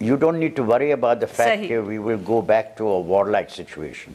You don't need to worry about the fact that we will go back to a war-like situation.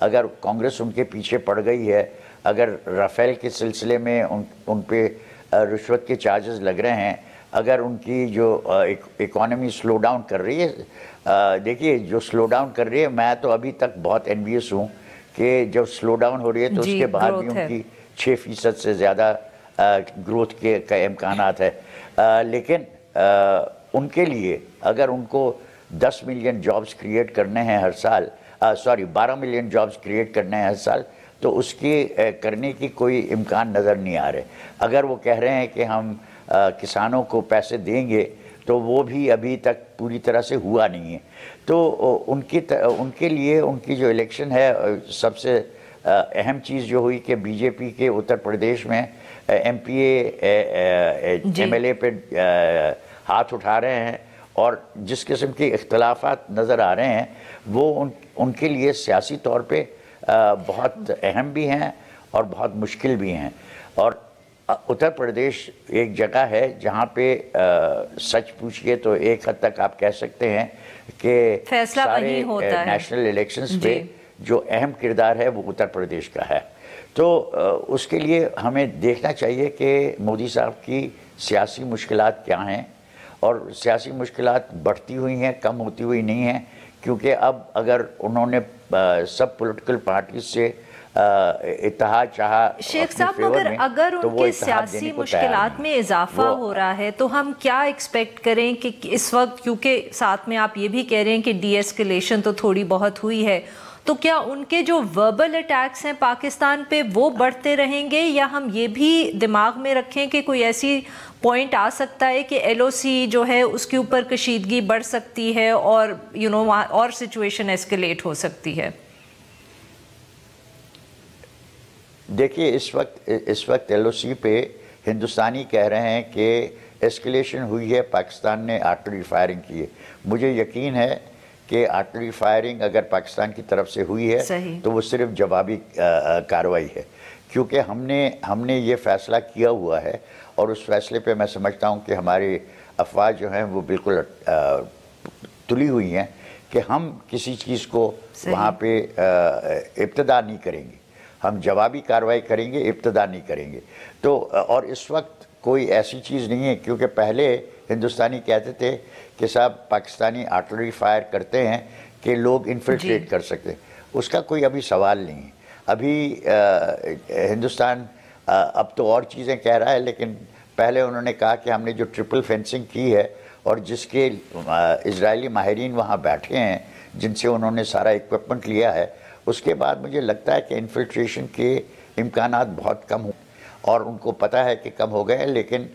اگر کانگریس ان کے پیچھے پڑ گئی ہے، اگر رافیل کے سلسلے میں ان پہ رشوت کے چارجز لگ رہے ہیں، اگر ان کی جو اکانومی سلو ڈاؤن کر رہی ہے، دیکھیے جو سلو ڈاؤن کر رہی ہے، میں تو ابھی تک بہت انویس ہوں کہ جب سلو ڈاؤن ہو رہی ہے تو اس کے بعد بھی ان کی 6% سے زیادہ گروتھ کا امکانات ہے. لیکن ان کے لیے اگر ان کو 10 ملین جابز کریٹ کرنے ہیں ہر سال، 12 ملین جابز کریٹ کرنے ہیں ہر سال، تو اس کی کرنے کی کوئی امکان نظر نہیں آ رہے. اگر وہ کہہ رہے ہیں کہ ہم کسانوں کو پیسے دیں گے تو وہ بھی ابھی تک پوری طرح سے ہوا نہیں ہے. تو ان کے لیے ان کی جو الیکشن ہے، سب سے اہم چیز جو ہوئی کہ بی جے پی کے اتر پردیش میں M P M L A پہ ہاتھ اٹھا رہے ہیں، اور جس قسم کے اختلافات نظر آ رہے ہیں وہ ان کے لیے سیاسی طور پہ بہت اہم بھی ہیں اور بہت مشکل بھی ہیں. اور اتر پردیش ایک جگہ ہے جہاں پہ سچ پوچھئے تو ایک حد تک آپ کہہ سکتے ہیں کہ سارے نیشنل الیکشنز پہ جو اہم کردار ہے وہ اتر پردیش کا ہے. تو اس کے لیے ہمیں دیکھنا چاہیے کہ مودی صاحب کی سیاسی مشکلات کیا ہیں، اور سیاسی مشکلات بڑھتی ہوئی ہیں، کم ہوتی ہوئی نہیں ہیں. کیونکہ اب اگر انہوں نے سب پولیٹیکل پارٹیز سے اتحاد چاہا شیخ صاحب، مگر اگر ان کے سیاسی مشکلات میں اضافہ ہو رہا ہے تو ہم کیا ایکسپیکٹ کریں کہ اس وقت، کیونکہ ساتھ میں آپ یہ بھی کہہ رہے ہیں کہ ڈی ایسکیلیشن تو تھوڑی بہت ہوئی ہے، تو کیا ان کے جو وربل اٹیکس ہیں پاکستان پہ وہ بڑھتے رہیں گے، یا ہم یہ بھی دماغ میں رکھیں کہ کوئی ایسی پوائنٹ آ سکتا ہے کہ ایل او سی جو ہے اس کے اوپر کشیدگی بڑھ سکتی ہے اور اور سچویشن ایسکیلیٹ ہو سکتی ہے؟ دیکھیے اس وقت ایل او سی پہ ہندوستانی کہہ رہے ہیں کہ ایسکیلیشن ہوئی ہے، پاکستان نے آرٹلری فائرنگ کی ہے. مجھے یقین ہے کہ آرٹلری فائرنگ اگر پاکستان کی طرف سے ہوئی ہے تو وہ صرف جوابی کارروائی ہے، کیونکہ ہم نے یہ فیصلہ کیا ہوا ہے، اور اس فیصلے پہ میں سمجھتا ہوں کہ ہماری افواج جو ہیں وہ بالکل تلی ہوئی ہیں کہ ہم کسی چیز کو وہاں پہ ابتدا نہیں کریں گے، ہم جوابی کارروائی کریں گے، ابتدا نہیں کریں گے. تو اور اس وقت کوئی ایسی چیز نہیں ہے، کیونکہ پہلے ہندوستانی کہتے تھے کہ صاحب پاکستانی آرٹلری فائر کرتے ہیں کہ لوگ انفلٹریٹ کر سکتے ہیں. اس کا کوئی ابھی سوال نہیں ہے. ابھی ہندوستان اب تو اور چیزیں کہہ رہا ہے، لیکن پہلے انہوں نے کہا کہ ہم نے جو ٹرپل فینسنگ کی ہے اور جس کے اسرائیلی ماہرین وہاں بیٹھے ہیں جن سے انہوں نے سارا ایکوپمنٹ لیا ہے، اس کے بعد مجھے لگتا ہے کہ انفلٹریشن کے امکانات بہت کم ہوں، اور ان کو پتہ ہے کہ کم ہو گئے ہیں. لیکن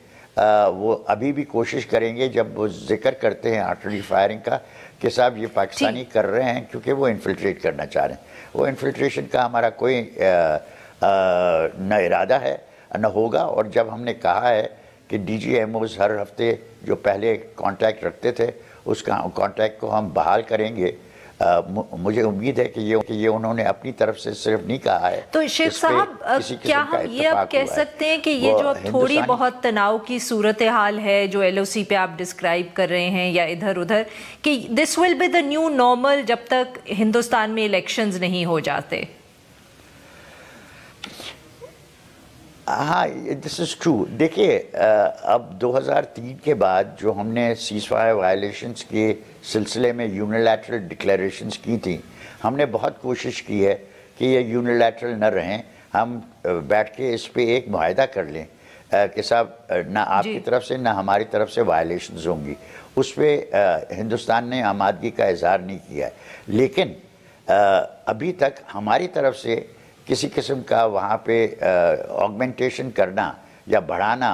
وہ ابھی بھی کوشش کریں گے جب وہ ذکر کرتے ہیں آرٹلری فائرنگ کا کہ صاحب یہ پاکستانی کر رہے ہیں کیونکہ وہ انفلٹریٹ کرنا چاہ رہے ہیں. وہ انفلٹریشن کا ہمارا کوئی نہ ارادہ ہے نہ ہوگا. اور جب ہم نے کہا ہے کہ ڈی جی ایم اوز ہر ہفتے جو پہلے کانٹیکٹ رکھتے تھے اس کا کانٹیکٹ کو ہم بحال کریں گے، مجھے امید ہے کہ یہ انہوں نے اپنی طرف سے صرف نہیں کہا ہے. تو شیخ صاحب، کیا ہم یہ اب کہہ سکتے ہیں کہ یہ جو تھوڑی بہت تناؤ کی صورتحال ہے جو ایل او سی پہ آپ ڈسکرائب کر رہے ہیں یا ادھر ادھر، کہ this will be the new normal جب تک ہندوستان میں الیکشنز نہیں ہو جاتے؟ ہاں، دس از ٹرو. دیکھیے اب 2003 کے بعد جو ہم نے سیز فائر وائلیشنز کے سلسلے میں یونیلیٹرل ڈکلیریشنز کی تھیں، ہم نے بہت کوشش کی ہے کہ یہ یونیلیٹرل نہ رہیں. ہم بیٹھ کے اس پہ ایک معاہدہ کر لیں کہ صاحب نہ آپ کی طرف سے نہ ہماری طرف سے وائلیشنز ہوں گی. اس پہ ہندوستان نے آمادگی کا اظہار نہیں کیا ہے. لیکن ابھی تک ہماری طرف سے کسی قسم کا وہاں پہ آگمنٹیشن کرنا یا بڑھانا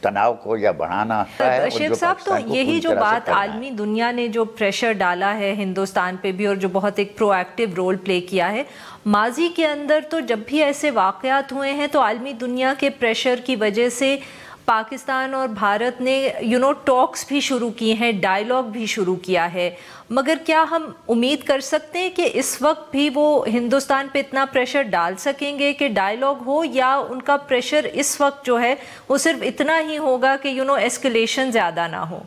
تناؤ کو یا بڑھانا ہے. شیخ صاحب، تو یہی جو بات عالمی دنیا نے جو پریشر ڈالا ہے ہندوستان پہ بھی، اور جو بہت ایک پرو ایکٹیو رول پلے کیا ہے ماضی کے اندر، تو جب بھی ایسے واقعات ہوئے ہیں تو عالمی دنیا کے پریشر کی وجہ سے پاکستان اور بھارت نے ٹاکس بھی شروع کیے ہیں، ڈائیلاگ بھی شروع کیا ہے. مگر کیا ہم امید کر سکتے ہیں کہ اس وقت بھی وہ ہندوستان پہ اتنا پریشر ڈال سکیں گے کہ ڈائیلاگ ہو، یا ان کا پریشر اس وقت جو ہے وہ صرف اتنا ہی ہوگا کہ ایسکیلیشن زیادہ نہ ہو؟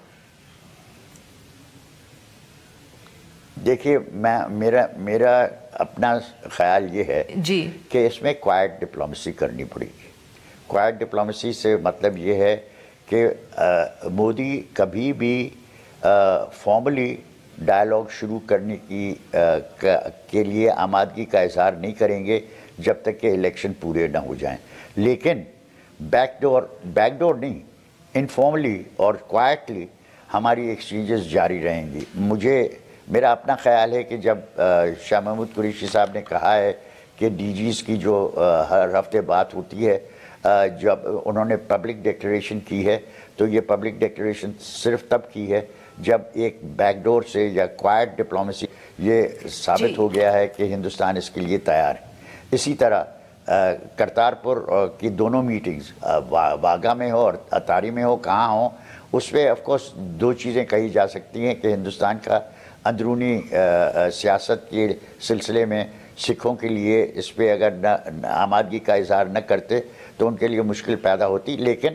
دیکھیے میرا اپنا خیال یہ ہے جی کہ اس میں کوائٹ ڈپلومیسی کرنی پڑے گی. کوائٹ ڈپلومیسی سے مطلب یہ ہے کہ مودی کبھی بھی فارملی ڈائلاگ شروع کرنے کے لیے آمادگی کا اظہار نہیں کریں گے جب تک کہ الیکشن پورے نہ ہو جائیں. لیکن بیک ڈور نہیں، انفارملی اور کوائٹلی ہماری ایکسچینجز جاری رہیں گی. میرا اپنا خیال ہے کہ جب شاہ محمود قریشی صاحب نے کہا ہے کہ ڈی جیز کی جو ہر ہفتے بات ہوتی ہے، جب انہوں نے پبلک ڈیکلیریشن کی ہے تو یہ پبلک ڈیکلیریشن صرف تب کی ہے جب ایک بیک ڈور سے یا کوائٹ ڈپلومیسی یہ ثابت ہو گیا ہے کہ ہندوستان اس کے لیے تیار ہے. اسی طرح کرتارپور کی دونوں میٹنگز واگا میں ہو اور اتاری میں ہو، کہاں ہوں، اس پہ آف کورس دو چیزیں کہی جا سکتی ہیں کہ ہندوستان کا اندرونی سیاست کے سلسلے میں سکھوں کے لیے اس پہ اگر آمادگی کا اظہار نہ کرتے تو ان کے لیے مشکل پیدا ہوتی. لیکن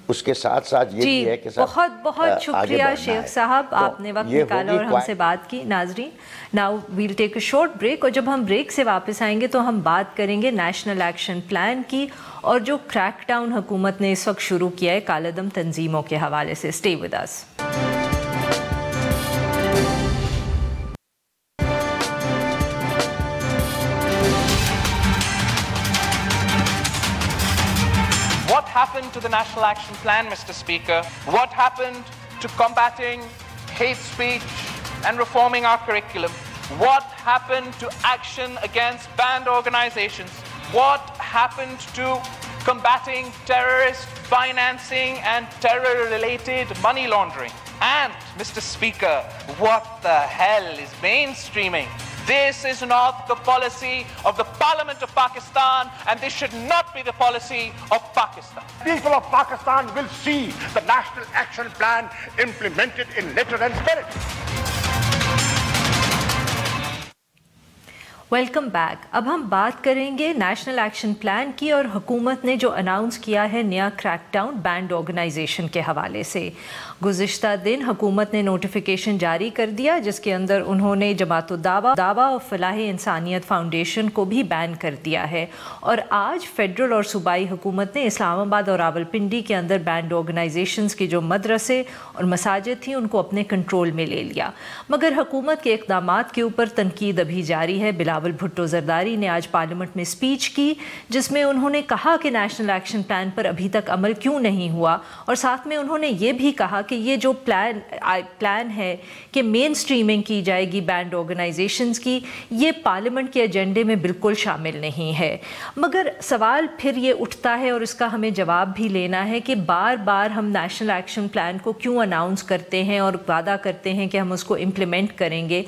اس کے ساتھ ساتھ یہ بھی ہے کہ بہت بہت شکریہ شیخ صاحب، آپ نے وقت نکالا اور ہم سے بات کی. ناظرین، now we'll take a short break, اور جب ہم بریک سے واپس آئیں گے تو ہم بات کریں گے نیشنل ایکشن پلان کی اور جو کریک ڈاؤن حکومت نے اس وقت شروع کیا ہے کالعدم تنظیموں کے حوالے سے. Stay with us. What happened to the National Action Plan, Mr. Speaker? What happened to combating hate speech and reforming our curriculum? What happened to action against banned organizations? What happened to combating terrorist financing and terror-related money laundering? And, Mr. Speaker, what the hell is mainstreaming? This is not the policy of the Parliament of Pakistan, and this should not be the policy of Pakistan. People of Pakistan will see the National Action Plan implemented in letter and spirit. Welcome back. اب ہم بات کریں گے national action plan کی اور حکومت نے جو اناؤنس کیا ہے نیا کریک ڈاؤن بینڈ آرگنائزیشن کے حوالے سے. گزشتہ دن حکومت نے نوٹیفیکیشن جاری کر دیا جس کے اندر انہوں نے جماعت الدعوہ اور فلاح انسانیت فاؤنڈیشن کو بھی بین کر دیا ہے. اور آج فیڈرل اور صوبائی حکومت نے اسلام آباد اور راولپنڈی کے اندر بینڈ آرگنائزیشنز کے جو مدرسے اور مساجد تھیں ان کو اپنے کنٹرول میں لے لیا. مگر حکومت کے اقدامات کے اوپر تنقید ابھی جاری ہے. بلاول بھٹو زرداری نے آج پارلیمنٹ میں سپیچ کی جس میں انہوں نے کہا کہ نیشنل ایکشن پلان پر ابھی تک عمل کیوں نہیں ہوا، اور ساتھ میں انہوں نے یہ بھی کہا کہ یہ جو پلان ہے کہ مین سٹریمنگ کی جائے گی بینڈ آرگنائزیشنز کی، یہ پارلیمنٹ کے ایجنڈے میں بالکل شامل نہیں ہے. مگر سوال پھر یہ اٹھتا ہے اور اس کا ہمیں جواب بھی لینا ہے کہ بار بار ہم نیشنل ایکشن پلان کو کیوں اناؤنس کرتے ہیں اور وعدہ کرتے ہیں کہ ہم اس کو امپلیمنٹ کریں گے،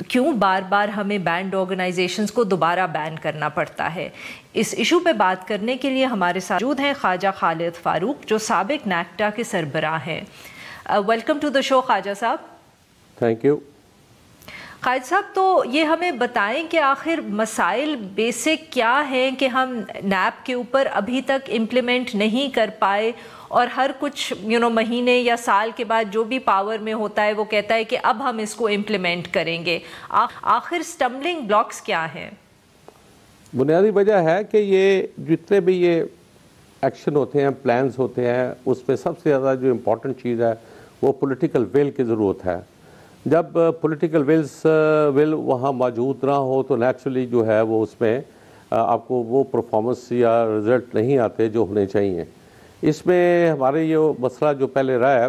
کیوں بار بار ہمیں بینڈ آرگنائزیشنز کو دوبارہ بین کرنا پڑتا ہے. اس ایشو پہ بات کرنے کے لیے ہمارے ساتھ موجود ہیں خواجہ خالد فاروق جو سابق نیکٹا کے سربراہ ہیں. ویلکم ٹو دا شو خواجہ صاحب. Thank you. خالد صاحب، تو یہ ہمیں بتائیں کہ آخر مسائل بیسک کیا ہیں کہ ہم نیب کے اوپر ابھی تک امپلیمنٹ نہیں کر پائے اور ہر کچھ مہینے یا سال کے بعد جو بھی پاور میں ہوتا ہے وہ کہتا ہے کہ اب ہم اس کو امپلیمنٹ کریں گے. آخر سٹمبلنگ بلاکس کیا ہیں؟ بنیادی وجہ ہے کہ یہ جتنے بھی یہ ایکشن ہوتے ہیں، پلانز ہوتے ہیں، اس میں سب سے زیادہ جو امپورٹنٹ چیز ہے وہ پولیٹیکل ول کی ضرورت ہے. جب پولیٹیکل ول وہاں موجود نہ ہو تو نیچرلی جو ہے وہ اس میں آپ کو وہ پرفارمنس یا رزلٹ نہیں آتے جو ہونے چاہیے. اس میں ہمارے یہ مسئلہ جو پہلے رہا ہے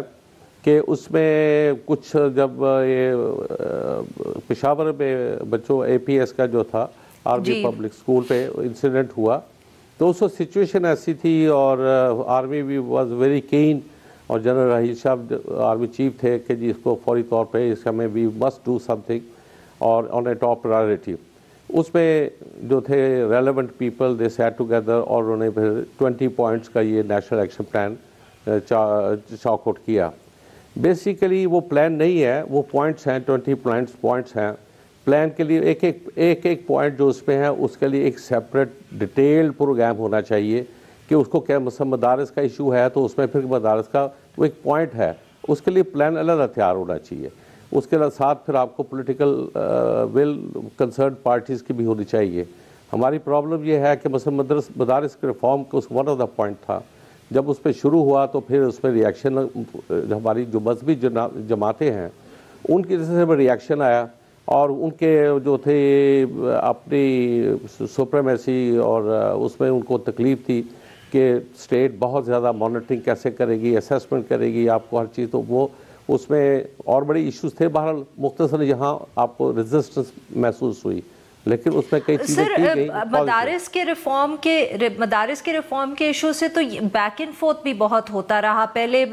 کہ اس میں کچھ جب یہ پشاور میں بچوں اے پی ایس کا جو تھا آرمی پبلک اسکول پہ انسیڈنٹ ہوا تو اس وقت سچویشن ایسی تھی اور آرمی بھی واز ویری کین اور جنرل رحیل صاحب آرمی چیف تھے کہ جی اس کو فوری طور پہ اس میں we must do something اور آن اے ٹاپ پرائرٹی. اس میں جو تھے relevant people they sat together اور انہوں نے پھر 20 پوائنٹس کا یہ national action plan chalk out کیا. بیسیکلی وہ پلان نہیں ہے، وہ پوائنٹس ہیں، 20 پوائنٹس ہیں. پلان کے لیے ایک پوائنٹ جو اس پہ ہے اس کے لیے ایک سیپریٹ ڈیٹیلڈ پروگرام ہونا چاہیے کہ اس کو کیا مثلا مدارس کا ایشو ہے تو اس میں پھر مدارس کا وہ ایک پوائنٹ ہے، اس کے لیے پلان الگ تیار ہونا چاہیے. اس کے ساتھ پھر آپ کو پولیٹیکل ول کنسرن پارٹیز کی بھی ہونی چاہیے. ہماری پرابلم یہ ہے کہ مثلا مدارس کے ریفارم کو ون آف دا پوائنٹ تھا. جب اس پہ شروع ہوا تو پھر اس پہ ریاکشن ہماری جو مذہبی جماعتیں ہیں ان کی طرف سے ریاکشن آیا, اور ان کے جو تھے اپنی سپریمیسی اور اس میں ان کو تکلیف تھی کہ اسٹیٹ بہت زیادہ مانیٹرنگ کیسے کرے گی, اسیسمنٹ کرے گی آپ کو ہر چیز. تو وہ اس میں اور بڑی ایشوز تھے. بہرحال مختصر یہاں آپ کو ریزسٹنس محسوس ہوئی, لیکن اس میں کئی چیزیں کی گئی. مدارس کے ریفارم کے ایشو سے تو بیک اینڈ فورتھ بھی بہت ہوتا رہا. پہلے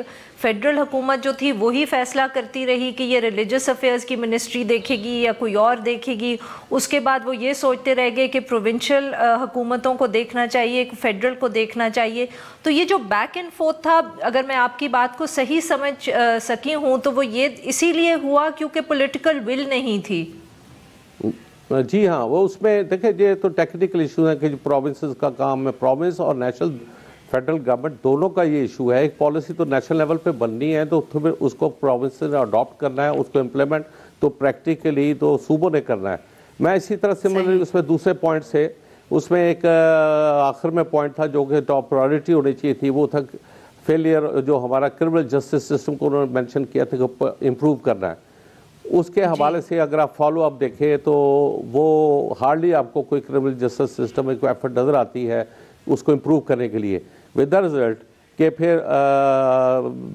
فیڈرل حکومت جو تھی وہی فیصلہ کرتی رہی کہ یہ ریلیجس افیئرز کی منسٹری دیکھے گی یا کوئی اور دیکھے گی. اس کے بعد وہ یہ سوچتے رہ گئے کہ پروونشل حکومتوں کو دیکھنا چاہیے, فیڈرل کو دیکھنا چاہیے. تو یہ جو بیک اینڈ فورتھ تھا, اگر میں آپ کی بات کو صحیح سمجھ سکی ہوں تو وہ یہ اسی لیے ہوا کیونکہ پولیٹیکل ول نہیں تھی. جی ہاں, وہ اس میں دیکھیں یہ تو ٹیکنیکل ایشو ہے کہ جو پروونسز کا کام ہے, پروونس اور نیشنل فیڈرل گورنمنٹ دونوں کا یہ ایشو ہے. ایک پالیسی تو نیشنل لیول پہ بننی ہے تو پھر اس کو پروونس نے اڈاپٹ کرنا ہے, اس کو امپلیمنٹ تو پریکٹیکلی تو صوبوں نے کرنا ہے. میں اسی طرح سے اس میں دوسرے پوائنٹ سے اس میں ایک آخر میں پوائنٹ تھا جو کہ ٹاپ پرائرٹی ہونی چاہیے تھی, وہ تھا فیلئر جو ہمارا کرمنل جسٹس سسٹم کو انہوں نے مینشن کیا تھا کہ امپروو کرنا ہے. اس کے حوالے سے اگر آپ فالو اپ دیکھیں تو وہ ہارڈلی آپ کو کوئی کرمنل جسٹس سسٹم میں کوئی ایفرٹ نظر آتی ہے اس کو امپروو کرنے کے لیے, ود دا رزلٹ کہ پھر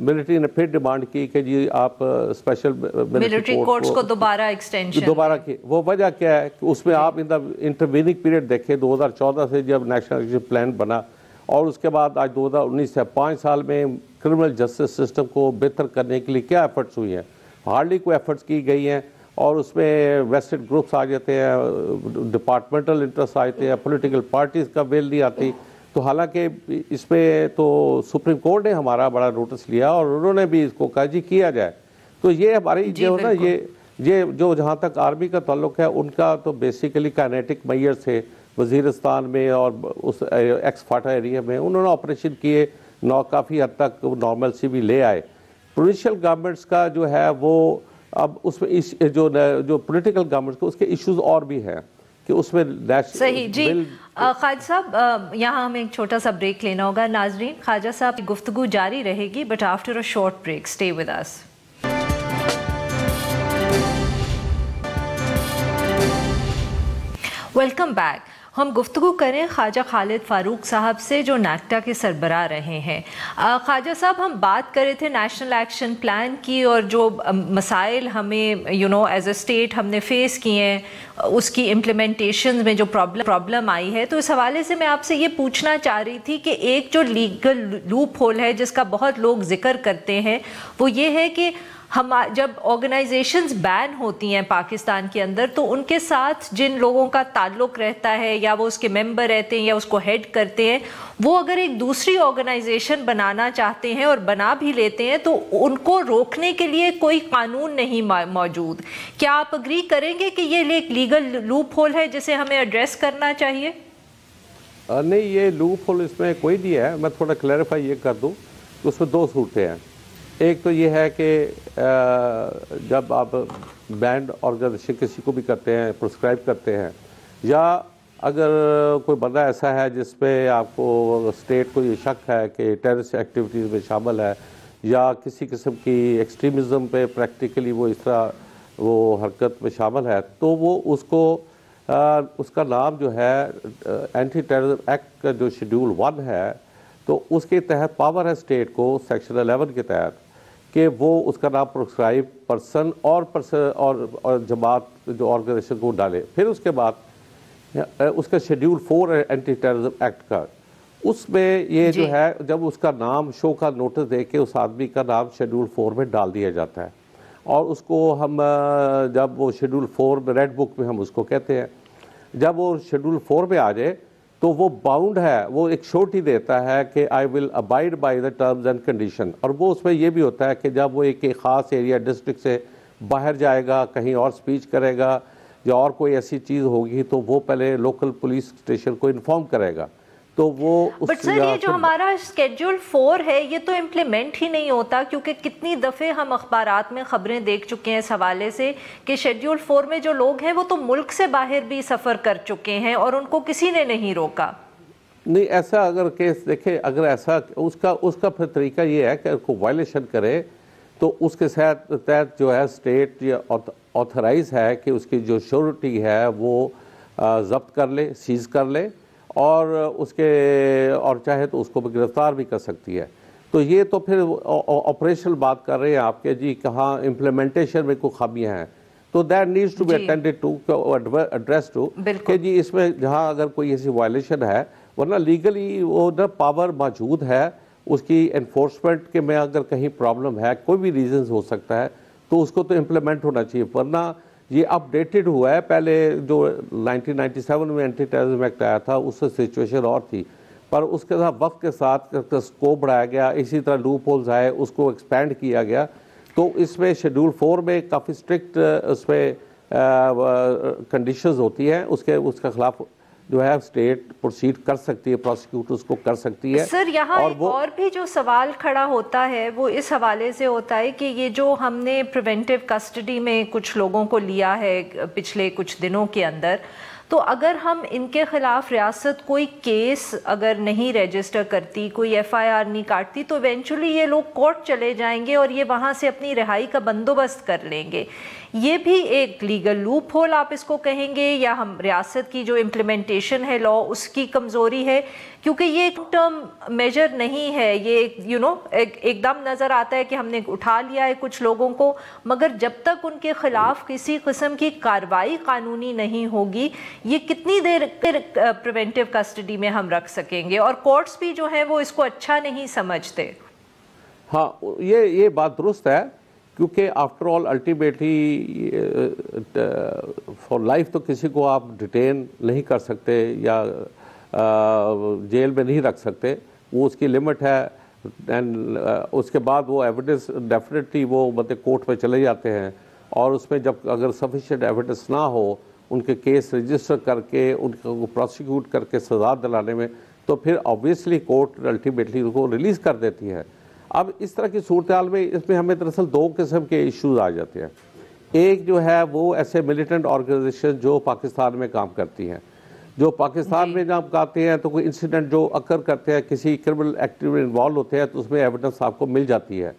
ملٹری نے پھر ڈیمانڈ کی کہ جی آپ اسپیشل ملٹری کورٹس کو دوبارہ ایکسٹینشن دوبارہ کی. وہ وجہ کیا ہے کہ اس میں آپ انٹرویننگ پیریڈ دیکھیں 2014 سے جب نیشنل ایکشن پلان بنا, اور اس کے بعد آج 2019 سے 5 سال میں کرمنل جسٹس سسٹم کو بہتر کرنے کے لیے کیا ایفرٹس ہوئی ہیں. ہارڈلی کوئی ایفرٹس کی گئی ہیں, اور اس میں ویسٹڈ گروپس آ جاتے ہیں, ڈپارٹمنٹل انٹرسٹ آتے ہیں, پولیٹیکل پارٹیز کا بیل نہیں آتی. تو حالانکہ اس پہ تو سپریم کورٹ نے ہمارا بڑا نوٹس لیا اور انہوں نے بھی اس کو کہا جی کیا جائے. تو یہ ہماری جو نا یہ جو جہاں تک آرمی کا تعلق ہے ان کا تو بیسیکلی کائنیٹک میئر تھے وزیرستان میں اور اس ایکس فاٹا ایریا میں, انہوں نے آپریشن کیے, کافی حد تک نارمل سی بھی لے آئے. پروونشل گورنمنٹس کا جو ہے وہ اب اس میں جو پولیٹیکل گورنمنٹس کو اس کے ایشوز اور بھی ہیں کہ اس میں صحیح. جی خواجہ صاحب, یہاں ہمیں ایک چھوٹا سا بریک لینا ہوگا. ناظرین, خواجہ صاحب کی گفتگو جاری رہے گی but after a short break. Stay with us. Welcome back. ہم گفتگو کریں خواجہ خالد فاروق صاحب سے جو نیکٹا کے سربراہ رہے ہیں. خواجہ صاحب, ہم بات کر رہے تھے نیشنل ایکشن پلان کی اور جو مسائل ہمیں ایز اے اسٹیٹ ہم نے فیس کیے ہیں, اس کی امپلیمنٹیشن میں جو پرابلم آئی ہے. تو اس حوالے سے میں آپ سے یہ پوچھنا چاہ رہی تھی کہ ایک جو لیگل لوپ ہول ہے جس کا بہت لوگ ذکر کرتے ہیں وہ یہ ہے کہ جب آرگنائزیشنز بین ہوتی ہیں پاکستان کے اندر تو ان کے ساتھ جن لوگوں کا تعلق رہتا ہے یا وہ اس کے ممبر رہتے ہیں یا اس کو ہیڈ کرتے ہیں, وہ اگر ایک دوسری آرگنائزیشن بنانا چاہتے ہیں اور بنا بھی لیتے ہیں تو ان کو روکنے کے لیے کوئی قانون نہیں موجود. کیا آپ اگری کریں گے کہ یہ ایک لیگل لوپ ہول ہے جسے ہمیں ایڈریس کرنا چاہیے؟ نہیں, یہ لوپ ہول اس میں کوئی نہیں ہے. میں تھوڑا کلیریفائی یہ کر دوں کہ اس میں 2 صورتیں ہیں. ایک تو یہ ہے کہ جب آپ بینڈ آرگنائزیشن کسی کو بھی کرتے ہیں, پرسکرائب کرتے ہیں, یا اگر کوئی بندہ ایسا ہے جس پہ آپ کو اسٹیٹ کو یہ شک ہے کہ ٹیررسٹ ایکٹیویٹیز میں شامل ہے یا کسی قسم کی ایکسٹریمزم پہ پریکٹیکلی وہ اس طرح وہ حرکت میں شامل ہے, تو وہ اس کو اس کا نام جو ہے اینٹی ٹیررزم ایکٹ کا جو شیڈول 1 ہے تو اس کے تحت پاور ہے اسٹیٹ کو سیکشن 11 کے تحت کہ وہ اس کا نام پرسکرائب پرسن اور جماعت جو آرگنائزیشن کو ڈالے. پھر اس کے بعد اس کا شیڈول 4 ہے اینٹی ٹیررزم ایکٹ کا, اس میں یہ جو ہے جب اس کا نام شو کا نوٹس دے کے اس آدمی کا نام شیڈول 4 میں ڈال دیا جاتا ہے, اور اس کو ہم جب وہ شیڈول 4 میں ریڈ بک میں ہم اس کو کہتے ہیں, جب وہ شیڈول 4 میں آ جائے تو وہ باؤنڈ ہے, وہ ایک شورٹی دیتا ہے کہ I will abide by the terms and condition. اور وہ اس میں یہ بھی ہوتا ہے کہ جب وہ ایک خاص ایریا ڈسٹرکٹ سے باہر جائے گا, کہیں اور سپیچ کرے گا یا اور کوئی ایسی چیز ہوگی تو وہ پہلے لوکل پولیس اسٹیشن کو انفارم کرے گا. تو وہ بٹ سر یہ جو ہمارا اسکیڈول 4 ہے یہ تو امپلیمنٹ ہی نہیں ہوتا، کیونکہ کتنی دفعے ہم اخبارات میں خبریں دیکھ چکے ہیں اس حوالے سے کہ شیڈول 4 میں جو لوگ ہیں وہ تو ملک سے باہر بھی سفر کر چکے ہیں اور ان کو کسی نے نہیں روکا۔ نہیں، ایسا اگر کیس دیکھیں، اگر ایسا اس کا پھر طریقہ یہ ہے کہ کوئی وائلیشن کرے تو اس کے تحت جو ہے اسٹیٹ یا آتھرائز ہے کہ اس کی جو شیورٹی ہے وہ ضبط کر لے، سیز کر لے، اور چاہے تو اس کو گرفتار بھی کر سکتی ہے۔ تو یہ تو پھر آپریشنل بات کر رہے ہیں آپ کے جی کہاں امپلیمنٹیشن میں کوئی خامیاں ہیں، تو that needs to be attended to, address to, کہ جی اس میں جہاں اگر کوئی ایسی وائلیشن ہے، ورنہ لیگلی وہ پاور موجود ہے اس کی انفورسمنٹ کے میں اگر کہیں پرابلم ہے، کوئی بھی ریزنز ہو سکتا ہے، تو اس کو تو امپلیمنٹ ہونا چاہیے، ورنہ یہ اپ ڈیٹڈ ہوا ہے۔ پہلے جو 1997 میں اینٹی ٹیررزم ایکٹ آیا تھا اس سے سچویشن اور تھی، پر اس کے ساتھ وقت کے ساتھ اسکوپ بڑھایا گیا، اسی طرح لوپ ہولز آئے، اس کو ایکسپینڈ کیا گیا، تو اس میں شیڈول 4 میں کافی اسٹرکٹ اس میں کنڈیشنز ہوتی ہیں، اس کے خلاف جو ہے اسٹیٹ پروسیڈ کر سکتی ہے، پروسیکیوٹ اس کو کر سکتی ہے۔ سر یہاں اور بھی جو سوال کھڑا ہوتا ہے وہ اس حوالے سے ہوتا ہے کہ یہ جو ہم نے پریونٹیو کسٹڈی میں کچھ لوگوں کو لیا ہے پچھلے کچھ دنوں کے اندر، تو اگر ہم ان کے خلاف ریاست کوئی کیس اگر نہیں رجسٹر کرتی، کوئی ایف آئی آر نہیں کاٹتی، تو ایونچولی یہ لوگ کورٹ چلے جائیں گے اور یہ وہاں سے اپنی رہائی کا بندوبست کر لیں گے۔ یہ بھی ایک لیگل لوپ ہول آپ اس کو کہیں گے، یا ہم ریاست کی جو امپلیمنٹیشن ہے لا اس کی کمزوری ہے؟ کیونکہ یہ ایک ٹرم میجر نہیں ہے، یہ ایک دم نظر آتا ہے کہ ہم نے اٹھا لیا ہے کچھ لوگوں کو، مگر جب تک ان کے خلاف کسی قسم کی کارروائی قانونی نہیں ہوگی، یہ کتنی دیر پریونٹیو کسٹڈی میں ہم رکھ سکیں گے؟ اور کورٹس بھی جو ہیں وہ اس کو اچھا نہیں سمجھتے۔ ہاں، یہ بات درست ہے، کیونکہ after all ultimately for life تو کسی کو آپ ڈیٹین نہیں کر سکتے یا جیل میں نہیں رکھ سکتے، وہ اس کی لمٹ ہے، اینڈ اس کے بعد وہ ایویڈنس ڈیفینیٹلی وہ مطلب کورٹ میں چلے جاتے ہیں، اور اس میں جب اگر سفیشینٹ ایویڈنس نہ ہو ان کے کیس رجسٹر کر کے ان کو پروسیکیوٹ کر کے سزا دلانے میں، تو پھر آبویسلی کورٹ الٹیمیٹلی ان کو ریلیز کر دیتی ہے۔ اب اس طرح کی صورتحال میں اس میں ہمیں دراصل دو قسم کے ایشوز آ جاتے ہیں۔ ایک جو ہے وہ ایسے ملیٹنٹ آرگنائزیشن جو پاکستان میں کام کرتی ہیں، جو پاکستان میں جب آتے ہیں تو کوئی انسیڈنٹ جو اکر کرتے ہیں، کسی کرمنل ایکٹیویٹی میں انوالو ہوتے ہیں، تو اس میں ایویڈنس آپ کو مل جاتی ہے۔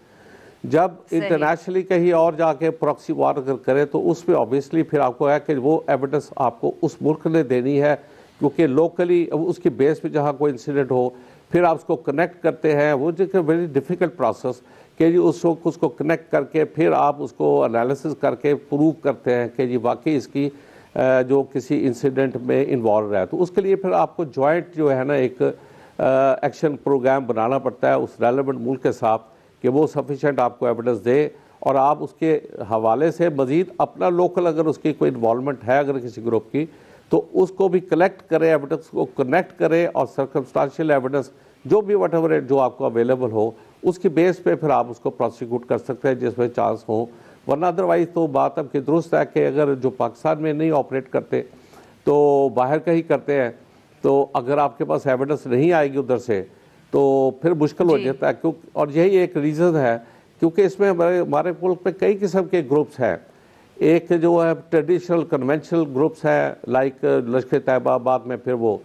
جب انٹرنیشنلی کہیں اور جا کے پراکسی وار اگر کرے تو اس میں آبویسلی پھر آپ کو ہے کہ وہ ایویڈنس آپ کو اس ملک نے دینی ہے، کیونکہ لوکلی اس کی بیس پہ جہاں کوئی انسیڈنٹ ہو، پھر آپ اس کو کنیکٹ کرتے ہیں، وہ جو کہ ویری ڈیفیکلٹ پروسیس کہ جی اس کو کنیکٹ کر کے پھر آپ اس کو انالیسس کر کے پروو کرتے ہیں کہ جی واقعی اس کی جو کسی انسیڈنٹ میں انوالو رہا ہے، تو اس کے لیے پھر آپ کو جوائنٹ جو ہے نا ایک ایکشن پروگرام بنانا پڑتا ہے اس ریلیونٹ ملک کے ساتھ کہ وہ سفیشینٹ آپ کو ایویڈنس دے، اور آپ اس کے حوالے سے مزید اپنا لوکل اگر اس کی کوئی انوالومنٹ ہے اگر کسی گروپ کی، تو اس کو بھی کلیکٹ کرے، ایویڈنس کو کنیکٹ کرے، اور سرکمسٹانشیل ایویڈنس جو بھی وٹ ایور جو آپ کو اویلیبل ہو اس کی بیس پہ پھر آپ اس کو پروسیکیوٹ کر سکتے ہیں جس میں چانس ہوں، ورنہ ادروائز تو بات اب کی درست ہے کہ اگر جو پاکستان میں نہیں آپریٹ کرتے تو باہر کہیں کرتے ہیں، تو اگر آپ کے پاس ایویڈنس نہیں آئے گی ادھر سے تو پھر مشکل ہو جاتا ہے، اور یہی ایک ریزن ہے کیونکہ اس میں ہمارے ملک میں کئی قسم کے گروپس ہیں۔ ایک جو ہے ٹریڈیشنل کنونشنل گروپس ہیں لائک لشکر طیبہ، آباد میں پھر وہ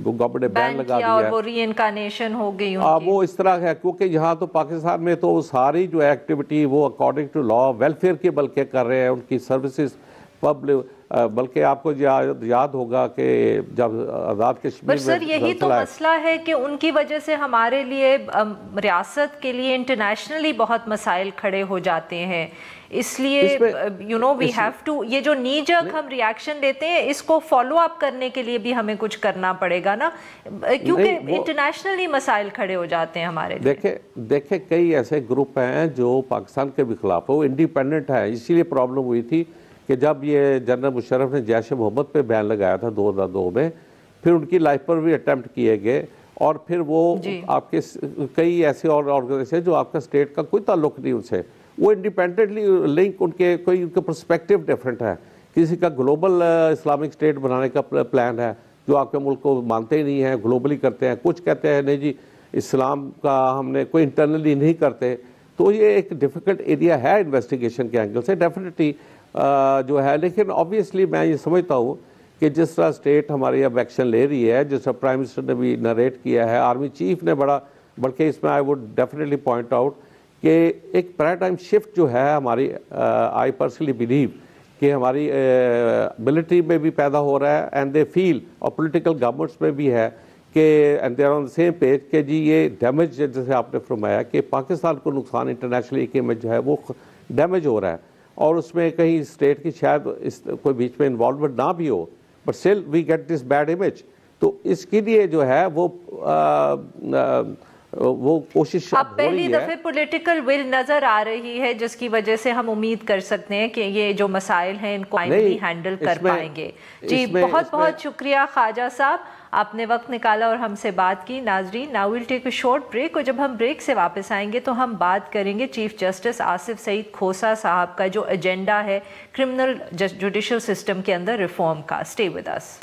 گورنمنٹ نے بین لگا دیا ہے، وہ ری انکارنیشن ہو گئی وہ اس طرح ہے، کیونکہ یہاں تو پاکستان میں تو ساری جو ایکٹیویٹی وہ اکارڈنگ ٹو لا ویلفیئر کی بلکہ کر رہے ہیں، ان کی سروسز بلکہ آپ کو یاد ہوگا کہ جب آزاد کشمیر میں سر یہی تو مسئلہ ہے کہ ان کی وجہ سے ہمارے لیے ریاست کے لیے انٹرنیشنلی بہت مسائل کھڑے ہو جاتے ہیں، اس لیے وی ہیو ٹو، یہ جو نی جرک ہم ریاکشن لیتے ہیں اس کو فالو اپ کرنے کے لیے بھی ہمیں کچھ کرنا پڑے گا نا، کیونکہ انٹرنیشنلی مسائل کھڑے ہو جاتے ہیں ہمارے لیے۔ دیکھیں کئی ایسے گروپ ہیں جو پاکستان کے بھی خلاف وہ انڈیپینڈنٹ ہیں، اسی لیے پرابلم ہوئی تھی کہ جب یہ جنرل مشرف نے جیش محمد پہ بیان لگایا تھا 2002 میں، پھر ان کی لائف پر بھی اٹیمپٹ کیے گئے، اور پھر وہ آپ کے کئی ایسے اور آرگنائزیشن جو آپ کا اسٹیٹ کا کوئی تعلق نہیں ان سے، وہ انڈیپینڈنٹلی لنک ان کے پرسپیکٹیو ڈیفرنٹ ہے، کسی کا گلوبل اسلامک اسٹیٹ بنانے کا پلان ہے، جو آپ کے ملک کو مانتے ہی نہیں ہیں, گلوبلی کرتے ہیں, کچھ کہتے ہیں نہیں جی اسلام کا ہم نے کوئی انٹرنلی نہیں کرتے. تو یہ ایک ڈیفیکلٹ ایریا ہے انویسٹیگیشن کے اینگل سے ڈیفینیٹلی جو ہے. لیکن آبویسلی میں یہ سمجھتا ہوں کہ جس طرح اسٹیٹ ہماری اب ایکشن لے رہی ہے, جس طرح پرائم منسٹر نے بھی نریٹ کیا ہے, آرمی چیف نے بلکہ اس میں I would definitely point out کہ ایک پیراڈائم شفٹ جو ہے ہماری, آئی پرسنلی بلیو کہ ہماری ملٹری میں بھی پیدا ہو رہا ہے, اینڈ دے فیل, اور پولیٹیکل گورنمنٹس میں بھی ہے کہ and they are on the same page کہ جی یہ ڈیمیج جیسے آپ نے فرمایا کہ پاکستان کو نقصان انٹرنیشنلی ایک امیج جو ہے وہ ڈیمیج ہو رہا ہے, اور اس میں کہیں اسٹیٹ کی شاید کوئی بیچ میں انوالومنٹ نہ بھی ہو, but still we get this bad image. تو اس کے لیے جو ہے وہ کوشش اب پہلی دفعہ پولیٹیکل ول نظر آ رہی ہے جس کی وجہ سے ہم امید کر سکتے ہیں کہ یہ جو مسائل ہیں ان کو آئندہ ہینڈل کر پائیں گے. جی بہت بہت شکریہ خواجہ صاحب, آپ نے وقت نکالا اور ہم سے بات کی. ناظرین now we'll take a short break, اور جب ہم بریک سے واپس آئیں گے تو ہم بات کریں گے چیف جسٹس آصف سعید کھوسہ صاحب کا جو ایجنڈا ہے کرمنل جوڈیشل سسٹم کے اندر ریفارم کا. Stay with us.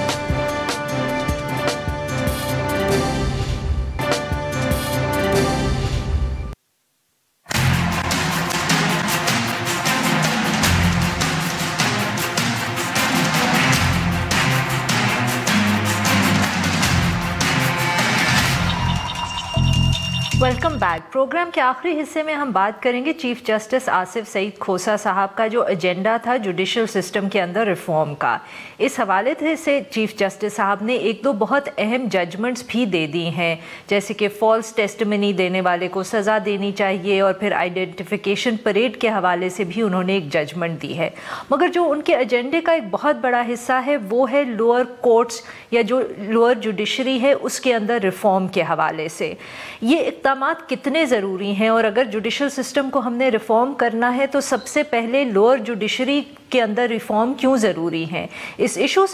Welcome back. Programme کے آخری حصے میں ہم بات کریں گے چیف جسٹس آصف سعید کھوسہ صاحب کا جو ایجنڈا تھا جوڈیشل سسٹم کے اندر ریفارم کا. اس حوالے سے چیف جسٹس صاحب نے ایک دو بہت اہم ججمنٹس بھی دے دی ہیں, جیسے کہ فالس ٹیسٹمنی دینے والے کو سزا دینی چاہیے, اور پھر آئیڈینٹیفیکیشن پریڈ کے حوالے سے بھی انہوں نے ایک ججمنٹ دی ہے. مگر جو ان کے ایجنڈے کا ایک بہت بڑا حصہ ہے وہ ہے لوور کورٹس یا جو لوور جوڈیشری ہے اس کے اندر ریفارم کے حوالے سے. یہ اقدامات کتنے ضروری ہیں, اور اگر جوڈیشل سسٹم کو ہم نے ریفارم کرنا ہے تو سب سے پہلے لوور جوڈیشری کے اندر ریفارم کیوں ضروری ہیں, اس ایشو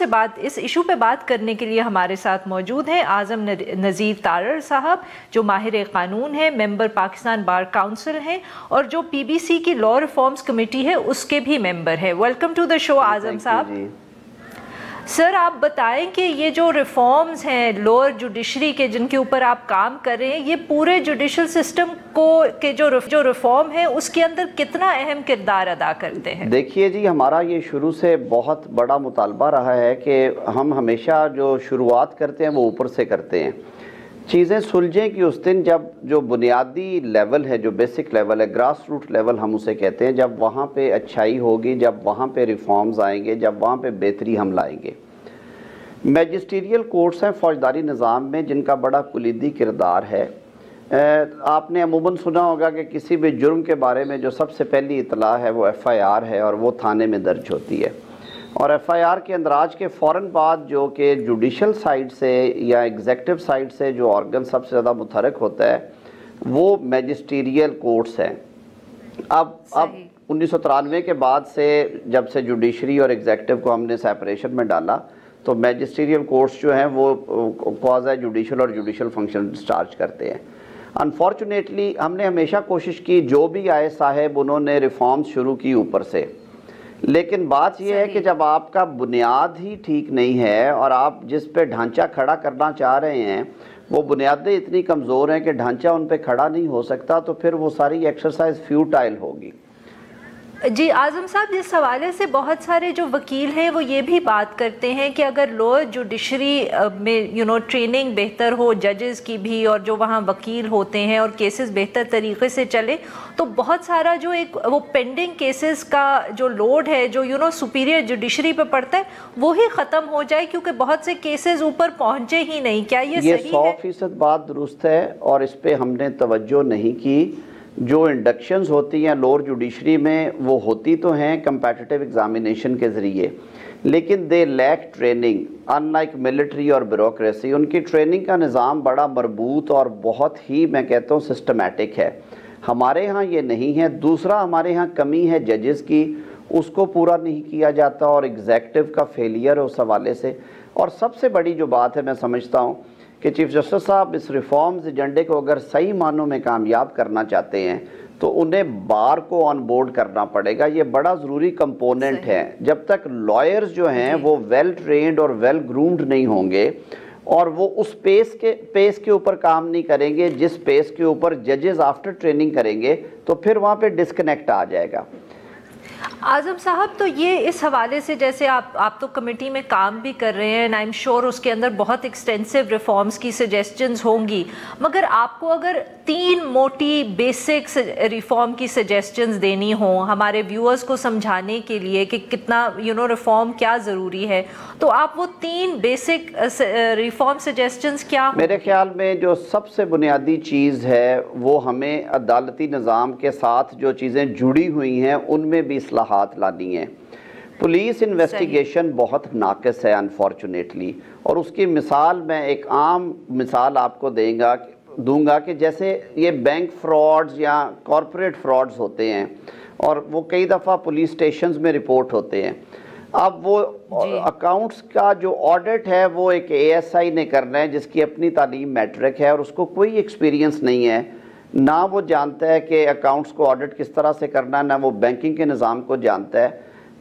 پہ بات کرنے کے لیے ہمارے ساتھ موجود ہیں اعظم نذیر تارڑ صاحب جو ماہر قانون ہیں, ممبر پاکستان بار کاؤنسل ہیں, اور جو پی بی سی کی لا ریفارمز کمیٹی ہے اس کے بھی ممبر ہیں. ویلکم ٹو دا شو اعظم صاحب. سر آپ بتائیں کہ یہ جو ریفارمز ہیں لوور جوڈیشری کے جن کے اوپر آپ کام کر رہے ہیں, یہ پورے جوڈیشل سسٹم کو کے جو ریفارم ہے اس کے اندر کتنا اہم کردار ادا کرتے ہیں؟ دیکھیے جی, ہمارا یہ شروع سے بہت بڑا مطالبہ رہا ہے کہ ہم ہمیشہ جو شروعات کرتے ہیں وہ اوپر سے کرتے ہیں. چیزیں سلجھیں کہ اس دن جب جو بنیادی لیول ہے, جو بیسک لیول ہے, گراس روٹ لیول ہم اسے کہتے ہیں, جب وہاں پہ اچھائی ہوگی, جب وہاں پہ ریفارمز آئیں گے, جب وہاں پہ بہتری ہم لائیں گے. میجسٹیریل کورٹس ہیں فوجداری نظام میں جن کا بڑا کلیدی کردار ہے. آپ نے عموماً سنا ہوگا کہ کسی بھی جرم کے بارے میں جو سب سے پہلی اطلاع ہے وہ ایف آئی آر ہے, اور وہ تھانے میں درج ہوتی ہے. اور ایف آئی آر کے اندراج کے فوراً بعد جو کہ جوڈیشل سائیڈ سے یا ایگزیکٹو سائیڈ سے جو آرگن سب سے زیادہ متحرک ہوتا ہے وہ میجسٹیریل کورٹس ہیں. اب 1993 کے بعد سے جب سے جوڈیشری اور ایگزیکٹو کو ہم نے سیپریشن میں ڈالا تو میجسٹیریل کورٹس جو ہیں وہ کوازی جوڈیشل اور جوڈیشل فنکشن ڈسچارج کرتے ہیں. انفارچونیٹلی ہم نے ہمیشہ کوشش کی, جو بھی آئے صاحب انہوں نے ریفارمز شروع کی اوپر سے, لیکن بات یہ ہے کہ جب آپ کا بنیاد ہی ٹھیک نہیں ہے اور آپ جس پہ ڈھانچہ کھڑا کرنا چاہ رہے ہیں وہ بنیادیں اتنی کمزور ہیں کہ ڈھانچہ ان پہ کھڑا نہیں ہو سکتا, تو پھر وہ ساری ایکسرسائز فیوٹائل ہوگی. جی اعظم صاحب, اس حوالے سے بہت سارے جو وکیل ہیں وہ یہ بھی بات کرتے ہیں کہ اگر لوور جوڈیشری میں ٹریننگ بہتر ہو ججز کی بھی, اور جو وہاں وکیل ہوتے ہیں اور کیسز بہتر طریقے سے چلے تو بہت سارا جو ایک وہ پینڈنگ کیسز کا جو لوڈ ہے جو سپیریئر جوڈیشری پہ پڑتا ہے وہی ختم ہو جائے, کیونکہ بہت سے کیسز اوپر پہنچے ہی نہیں. کیا یہ صحیح ہے؟ 100% بات درست ہے, اور اس پہ ہم نے توجہ نہیں کی. جو انڈکشنز ہوتی ہیں لوور جوڈیشری میں وہ ہوتی تو ہیں کمپیٹیٹیو ایگزامینیشن کے ذریعے, لیکن they lack training. In like military اور بیوروکریسی, ان کی ٹریننگ کا نظام بڑا مربوط اور بہت ہی میں کہتا ہوں سسٹمیٹک ہے. ہمارے ہاں یہ نہیں ہے. دوسرا ہمارے ہاں کمی ہے ججز کی, اس کو پورا نہیں کیا جاتا, اور ایگزیکٹو کا فیلئر ہے اس حوالے سے. اور سب سے بڑی جو بات ہے میں سمجھتا ہوں کہ چیف جسٹس صاحب اس ریفارمز ایجنڈے کو اگر صحیح معنوں میں کامیاب کرنا چاہتے ہیں تو انہیں بار کو آن بورڈ کرنا پڑے گا. یہ بڑا ضروری کمپوننٹ ہے. جب تک لائرز جو ہیں وہ ویل ٹرینڈ اور ویل گرومڈ نہیں ہوں گے اور وہ اس پیس کے اوپر کام نہیں کریں گے جس پیس کے اوپر ججز آفٹر ٹریننگ کریں گے, تو پھر وہاں پہ ڈسکنیکٹ آ جائے گا. اعظم صاحب, تو یہ اس حوالے سے جیسے آپ تو کمیٹی میں کام بھی کر رہے ہیں, آئی ایم شیور اس کے اندر بہت ایکسٹینسو ریفارمز کی سجیسٹنز ہوں گی, مگر آپ کو اگر 3 موٹی بیسک ریفارم کی سجیسٹنز دینی ہوں ہمارے ویورز کو سمجھانے کے لیے کہ کتنا ریفارم کیا ضروری ہے, تو آپ وہ 3 بیسک ریفارم سجیسٹنز کیا ہوں؟ میرے خیال میں جو سب سے بنیادی چیز ہے وہ ہمیں عدالتی نظام کے ساتھ جو چیزیں جڑی ہوئی ہیں ان میں بھی اصلاحات لانی ہیں. پولیس انویسٹیگیشن بہت ناقص ہے انفارچونیٹلی, اور اس کی مثال میں ایک عام مثال آپ کو دوں گا کہ جیسے یہ بینک فراڈز یا کارپوریٹ فراڈز ہوتے ہیں اور وہ کئی دفعہ پولیس سٹیشنز میں رپورٹ ہوتے ہیں. اب وہ اکاؤنٹس کا جو آڈٹ ہے وہ ایک ASI نے کرنا ہے جس کی اپنی تعلیم میٹرک ہے اور اس کو کوئی ایکسپیرینس نہیں ہے, نہ وہ جانتا ہے کہ اکاؤنٹس کو آڈٹ کس طرح سے کرنا ہے, نہ وہ بینکنگ کے نظام کو جانتا ہے.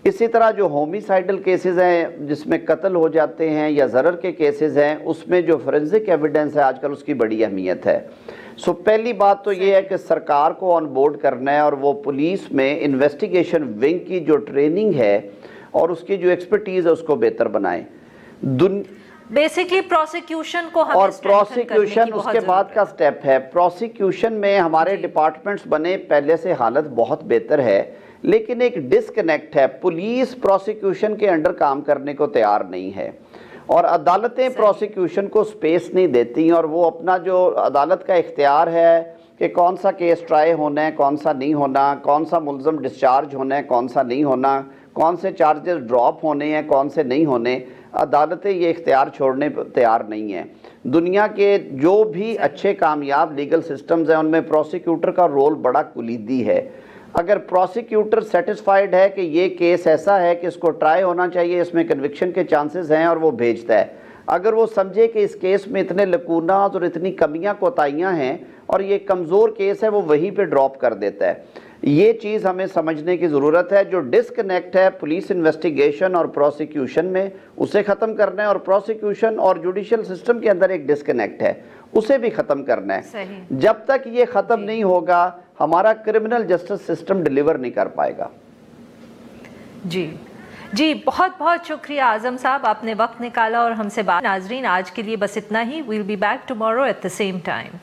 اسی طرح جو ہومیسائیڈل کیسز ہیں جس میں قتل ہو جاتے ہیں یا ضرر کے کیسز ہیں, اس میں جو فورینزک ایویڈنس ہے آج کل اس کی بڑی اہمیت ہے. پہلی بات تو یہ ہے کہ سرکار کو آن بورڈ کرنا ہے اور وہ پولیس میں انویسٹیگیشن ونگ کی جو ٹریننگ ہے اور اس کی جو ایکسپرٹیز ہے اس کو بہتر بنائیں. بیسکلی پروسیکیوشن کو ہمیں اور پروسیکیوشن اس کے بعد کا سٹیپ ہے. پروسیکیوشن میں ہمارے ڈپارٹمنٹس بنے پہلے سے حالت بہت بہتر ہے, لیکن ایک ڈسکنیکٹ ہے. پولیس پروسیکیوشن کے انڈر کام کرنے کو تیار نہیں ہے اور عدالتیں پروسیکیوشن کو سپیس نہیں دیتی, اور وہ اپنا جو عدالت کا اختیار ہے کہ کون سا کیس ٹرائی ہونا ہے, کون سا نہیں ہونا, کون سا ملزم ڈسچارج ہونا ہے, کون سا نہیں ہونا, کون سے چارجز ڈراپ ہونے ہیں, کون سے نہیں ہونے, عدالتیں یہ اختیار چھوڑنے پر تیار نہیں ہیں. دنیا کے جو بھی اچھے کامیاب لیگل سسٹمز ہیں ان میں پروسیکیوٹر کا رول بڑا کلیدی ہے. اگر پروسیکیوٹر سیٹسفائیڈ ہے کہ یہ کیس ایسا ہے کہ اس کو ٹرائی ہونا چاہیے, اس میں کنوکشن کے چانسز ہیں, اور وہ بھیجتا ہے. اگر وہ سمجھے کہ اس کیس میں اتنے لکونات اور اتنی کمیاں کوتاہیاں ہیں اور یہ کمزور کیس ہے, وہ وہیں پہ ڈراپ کر دیتا ہے. یہ چیز ہمیں سمجھنے کی ضرورت ہے. جو ڈسکنیکٹ ہے پولیس انویسٹیگیشن اور پروسیکیوشن میں, اسے ختم کرنا ہے, اور پروسیکیوشن اور جوڈیشل سسٹم کے اندر ایک ڈسکنیکٹ ہے, اسے بھی ختم کرنا ہے. جب تک یہ ختم نہیں ہوگا ہمارا کرمنل جسٹس سسٹم ڈیلیور نہیں کر پائے گا. جی بہت بہت شکریہ اعظم صاحب, آپ نے وقت نکالا اور ہم سے بات. ناظرین آج کے لیے بس اتنا ہی. We'll be back tomorrow at the same time.